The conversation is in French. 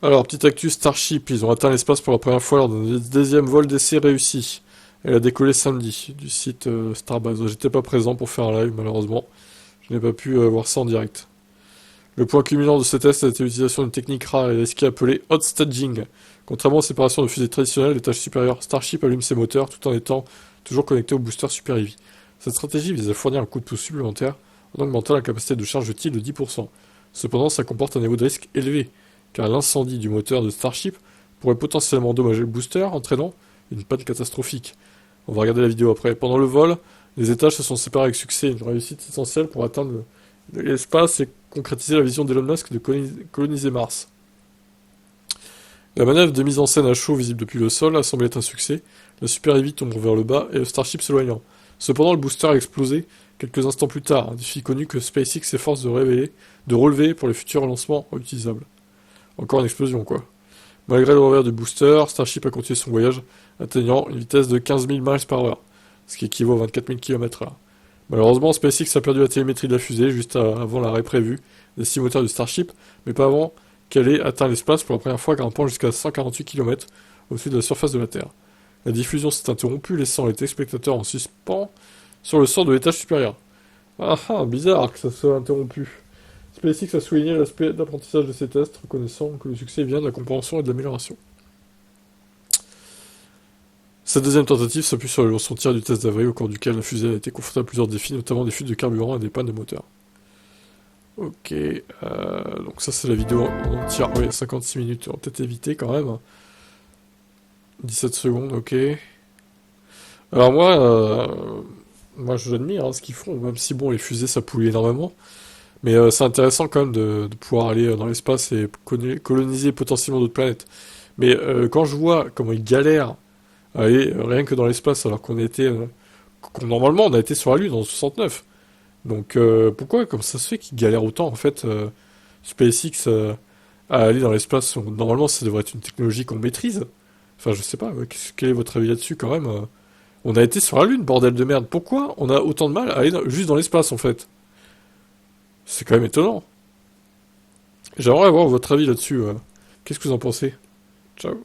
Alors, petite actu Starship, ils ont atteint l'espace pour la première fois lors d'un deuxième vol d'essai réussi. Elle a décollé samedi du site Starbase. J'étais pas présent pour faire un live, malheureusement. Je n'ai pas pu voir ça en direct. Le point culminant de ce test a été l'utilisation d'une technique rare et risquée appelée hot staging. Contrairement aux séparations de fusées traditionnelles, l'étage supérieur Starship allume ses moteurs tout en étant toujours connecté au booster Super Heavy. Cette stratégie vise à fournir un coup de pouce supplémentaire en augmentant la capacité de charge utile de 10%. Cependant, ça comporte un niveau de risque élevé, car l'incendie du moteur de Starship pourrait potentiellement endommager le booster, entraînant une panne catastrophique. On va regarder la vidéo après. Pendant le vol, les étages se sont séparés avec succès, une réussite essentielle pour atteindre l'espace et concrétiser la vision d'Elon Musk de coloniser Mars. La manœuvre de mise en scène à chaud visible depuis le sol a semblé être un succès, la Super Heavy tombe vers le bas et le Starship s'éloignant. Cependant, le booster a explosé quelques instants plus tard, un défi connu que SpaceX s'efforce de relever pour les futurs lancements utilisables. Encore une explosion, quoi. Malgré le revers du booster, Starship a continué son voyage, atteignant une vitesse de 15 000 miles par heure, ce qui équivaut à 24 000 km/h. Malheureusement, SpaceX a perdu la télémétrie de la fusée juste avant l'arrêt prévu des 6 moteurs du Starship, mais pas avant qu'elle ait atteint l'espace pour la première fois, grimpant jusqu'à 148 km au-dessus de la surface de la Terre. La diffusion s'est interrompue, laissant les téléspectateurs en suspens sur le sort de l'étage supérieur. Ah ah, bizarre que ça soit interrompu. SpaceX a souligné l'aspect d'apprentissage de ces tests, reconnaissant que le succès vient de la compréhension et de l'amélioration. Cette deuxième tentative s'appuie sur le leçon tir du test d'avril, au cours duquel la fusée a été confrontée à plusieurs défis, notamment des fuites de carburant et des pannes de moteur. Ok, donc ça c'est la vidéo en entière. Oui, 56 minutes, on va peut-être éviter quand même. 17 secondes, ok. Alors moi j'admire ce qu'ils font, même si bon, les fusées ça pollue énormément. Mais c'est intéressant quand même de pouvoir aller dans l'espace et coloniser potentiellement d'autres planètes. Mais quand je vois comment ils galèrent à aller rien que dans l'espace alors normalement on a été sur la Lune en 69. Donc pourquoi, comme ça se fait qu'ils galèrent autant en fait SpaceX à aller dans l'espace? Normalement ça devrait être une technologie qu'on maîtrise. Enfin je sais pas, quel est votre avis là-dessus quand même On a été sur la Lune, bordel de merde. Pourquoi on a autant de mal à aller juste dans l'espace en fait? C'est quand même étonnant. J'aimerais avoir votre avis là-dessus. Qu'est-ce que vous en pensez? Ciao.